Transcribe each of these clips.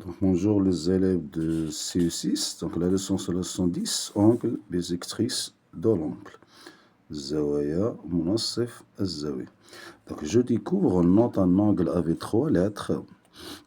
Donc, bonjour les élèves de CE6. Donc, la leçon c'est la leçon 10, angle bisectrice de l'angle. Zawaya, Munassif, Zawi. Donc, je découvre, on note un angle avec 3 lettres.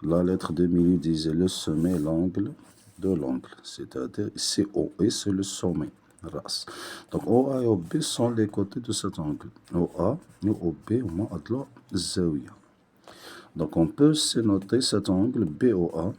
La lettre de milieu disait le sommet, l'angle de l'angle. C'est-à-dire, c'est O, et c'est le sommet. Ras. Donc, OA et OB sont les côtés de cet angle. OA et OB, on a de la Zawiya. Donc, on peut se noter cet angle BOA.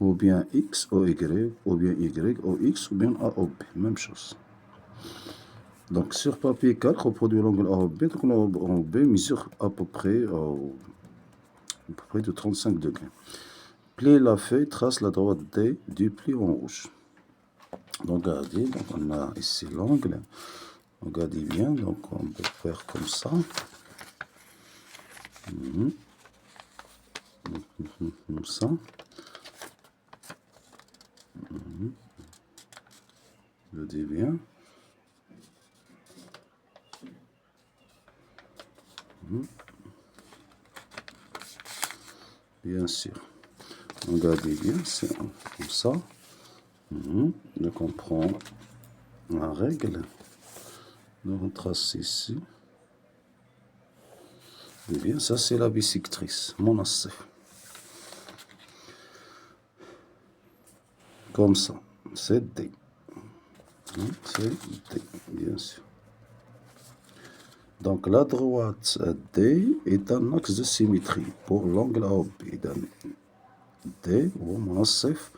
Ou bien X, OY, ou bien Y, OX, ou bien AOB, même chose. Donc sur papier 4, on produit l'angle AOB, donc l'AOB mesure à peu près de 35 degrés. Plie la feuille, trace la droite D du pli en rouge. Donc regardez, donc on a ici l'angle. Regardez bien, donc on peut faire comme ça. Comme ça. Regardez bien. Bien sûr. Regardez bien, c'est comme ça. Donc on prend la règle. Donc on trace ici. Et bien, ça c'est la bisectrice, Munassif. Comme ça, c'est D. C'est D, bien sûr. Donc la droite D est un axe de symétrie pour l'angle AOB. D هو منصف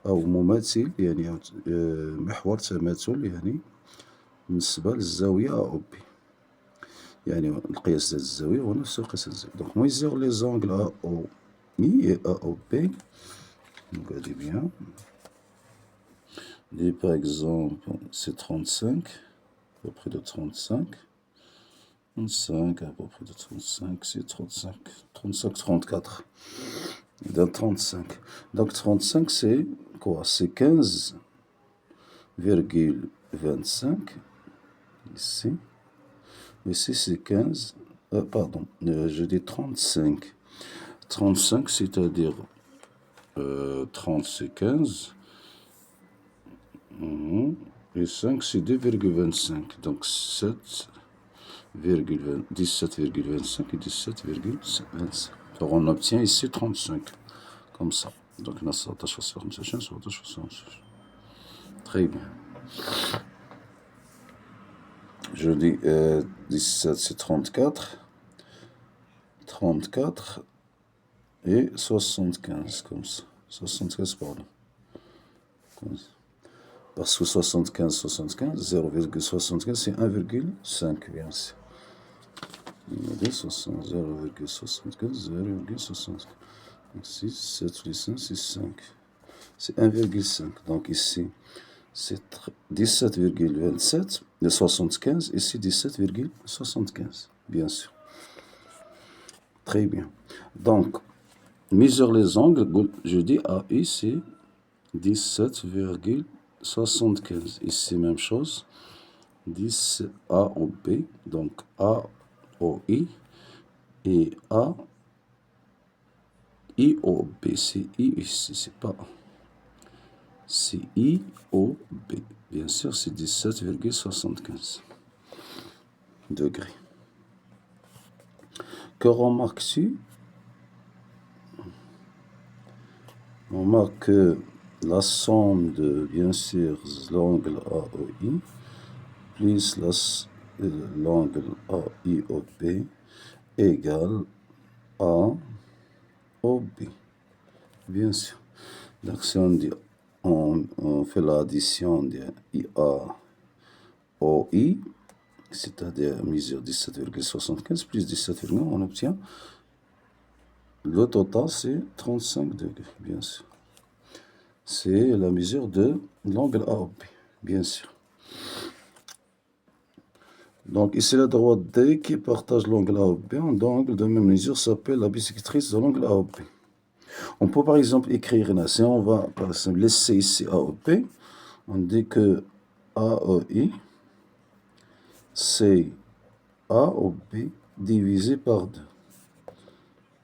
أو مماثل يعني محور تماثل يعني بالنسبة للزاوية AOB. يعني القياس ديال الزاوية هو نفس القياس ديال الزاوية. Donc mesure les angles AOI et AOB. Regardez bien. Et par exemple, c'est 35, à peu près de 35. 35, à peu près de 35, c'est 35, 35, 34. Dans 35. Donc 35, c'est quoi? C'est 15,25 ici. Ici, c'est 15. Pardon, je dis 35. 35, c'est-à-dire 30, c'est 15. Et 5, c'est 2,25. Donc 17,25 et 17,25. Alors on obtient ici 35. Comme ça. Donc là, c'est 25. Très bien. Je dis 17, c'est 34. 34 et 75, comme ça. 75, pardon. Parce que 75, 0,75, c'est 1,5, bien sûr. 0,75, 0,75. 6, 7, 8, 5, 6, 5. C'est 1,5. Donc ici, c'est 17,27, 75, ici 17,75, bien sûr. Très bien. Donc, mesure les angles, je dis AI, c'est 17,75. Ici, même chose. 10 AOB, donc AOI et IOB. C'est I ici, c'est pas A. C'est IOB. Bien sûr, c'est 17,75 degrés. Que remarques-tu? On remarque que la somme de, bien sûr, l'angle AOI plus l'angle AIOB égale AOB. Bien sûr. Donc si on fait l'addition de IAOI, c'est-à-dire mesure 17,75 plus 17,1, on obtient le total, c'est 35 degrés, bien sûr. C'est la mesure de l'angle AOB, bien sûr. Donc ici la droite D qui partage l'angle AOB, un angle de même mesure s'appelle la bisectrice de l'angle AOB. On peut par exemple écrire là, si on va par exemple laisser ici AOB, on dit que AOI c'est AOB divisé par 2,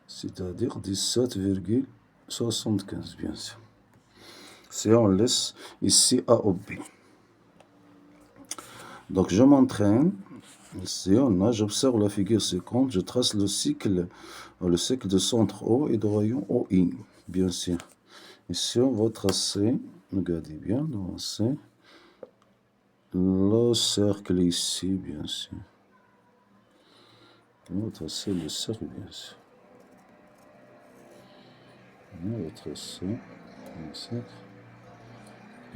c'est-à-dire 17,25. 75, bien sûr. Si on laisse ici A au B. Donc, je m'entraîne. Ici, j'observe la figure suivante. Je trace le cycle de centre O et de rayon OI, bien sûr. Ici, on va tracer, regardez bien, on va tracer le cercle ici, bien sûr. On va tracer le cercle, bien sûr. On va tracer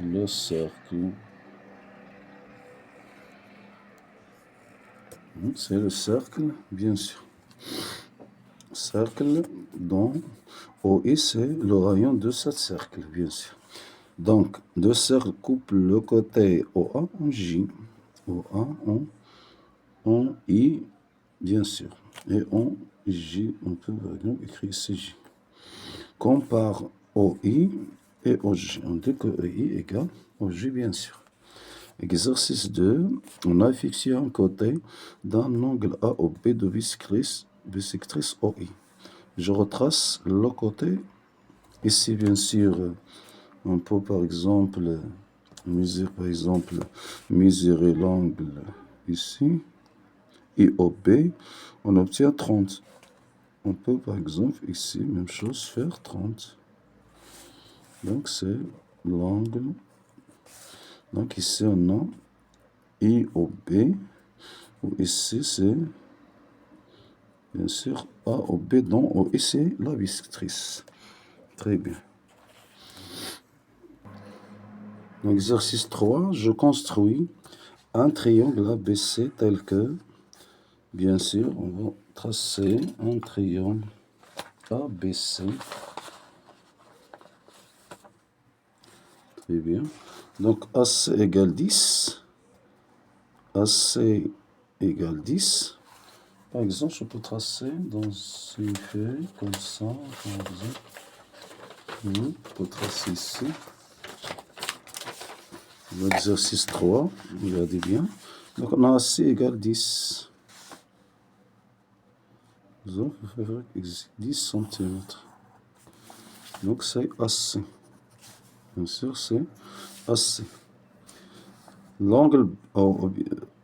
le cercle. C'est le cercle, bien sûr. Cercle dont OI, c'est le rayon de ce cercle, bien sûr. Donc, deux cercles coupent le côté OA en J, OA en I, bien sûr. Et en J, on peut par exemple écrire CJ. Compare OI et OJ. On dit que OI égale OJ, bien sûr. Exercice 2. On a fixé un côté d'un angle AOB de bisectrice OI. Je retrace le côté. Ici, bien sûr, on peut par exemple mesurer l'angle ici. IOB, on obtient 30. On peut par exemple ici, même chose, faire 30. Donc c'est l'angle. Donc ici on a IOB, ou ici c'est bien sûr AOB, dont ici la bisectrice. Très bien. Exercice 3, je construis un triangle ABC tel que, bien sûr, on va tracer un triangle ABC. Très bien. Donc AC égale 10. AC égale 10. Par exemple, je peux tracer dans une feuille comme ça, par exemple. Je peux tracer ici. L'exercice 3, regardez bien. Donc on a AC égale 10. Donc, on va faire 10 cm. Donc c'est AC. Bien sûr, c'est AC. L'angle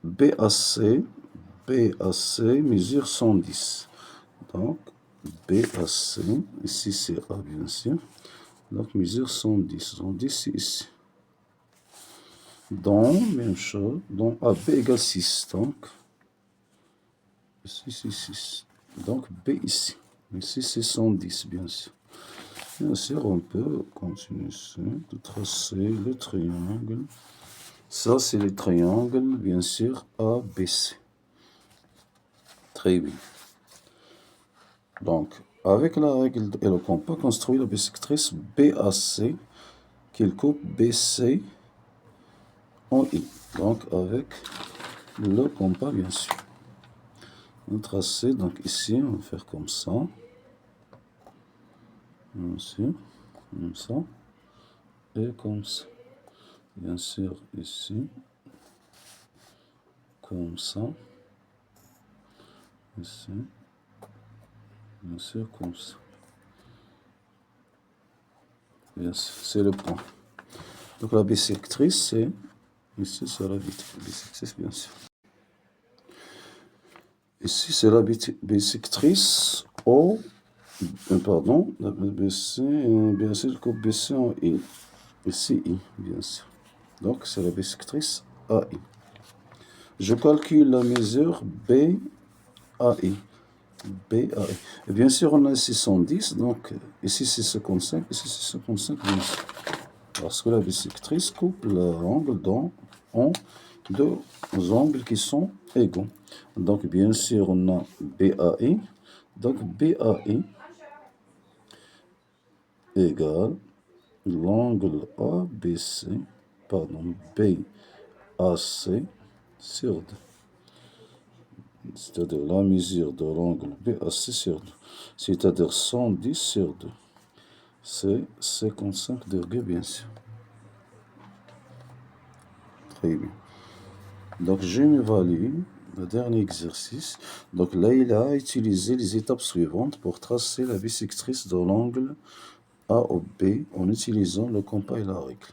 BAC mesure 110. Donc, BAC, ici c'est A bien sûr. Donc, mesure 110. 110 c'est ici. Donc, même chose. Donc, AB égale 6. Donc, ici c'est 6. Donc, B ici. Ici c'est 110 bien sûr. Bien sûr, on peut continuer de tracer le triangle. Ça, c'est le triangle, bien sûr, ABC. Très bien. Donc, avec la règle et le compas, construit la bisectrice BAC qui coupe BC en I. Donc, avec le compas, bien sûr. On va tracer, donc ici, on va faire comme ça. Bien sûr, comme ça. Et comme ça. Bien sûr, ici. Comme ça. Ici. Bien sûr, comme ça. Bien sûr, c'est le point. Donc la bisectrice, c'est ici, c'est la bisectrice, bien sûr. Ici, c'est la bisectrice O, pardon, la BC, bien sûr, le coupe BC en I. Ici, I, bien sûr. Donc, c'est la bisectrice AI. Je calcule la mesure BAI. BAI. Et bien sûr, on a ici 110, donc ici c'est 55, ici c'est 55, bien sûr. Parce que la bisectrice coupe l'angle en deux angles qui sont égaux. Donc, bien sûr, on a BAI. Donc, BAI égale l'angle ABC, pardon, BAC sur 2. C'est-à-dire la mesure de l'angle BAC sur 2. C'est-à-dire 110 sur 2. C'est 55 degrés, bien sûr. Très bien. Donc, je m'évalue le dernier exercice. Donc, là, il a utilisé les étapes suivantes pour tracer la bisectrice de l'angle A ou B en utilisant le compas et la règle.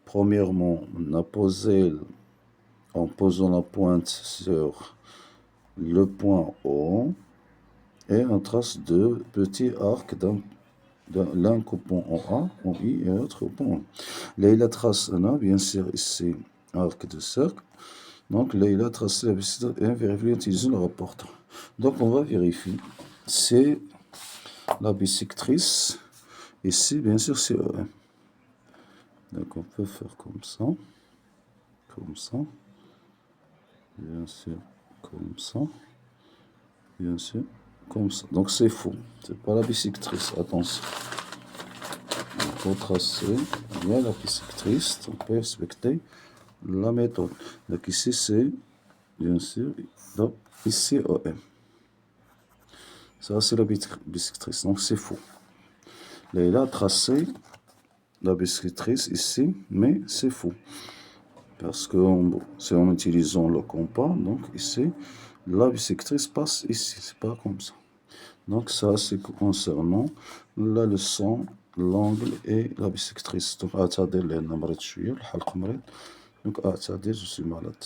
Premièrement, en posant la pointe sur le point O et on trace deux petits arcs l'un coupant en A, en I et l'autre coupant en I. Leïla trace là, bien sûr, ici, arc de cercle. Donc, Leïla a tracé la bisectrice et vérifie en utilisant le rapporteur. Donc, on va vérifier. C'est la bisectrice. Ici, bien sûr, c'est EM. Donc, on peut faire comme ça. Comme ça. Bien sûr, comme ça. Bien sûr, comme ça. Donc, c'est faux. C'est pas la bisectrice. Attention. Pour tracer bien la bisectrice, on peut respecter la méthode. Donc ici c'est, bien sûr, donc ici OM. Ça c'est la bisectrice, donc c'est faux. Là il a tracé la bisectrice ici, mais c'est faux. Parce que c'est en utilisant le compas, donc ici, la bisectrice passe ici, c'est pas comme ça. Donc ça c'est concernant la leçon l'angle et la bisectrice. Donc أعتذر لأن مريض شوية الحلق مريض. Donc أعتذر je suis malade.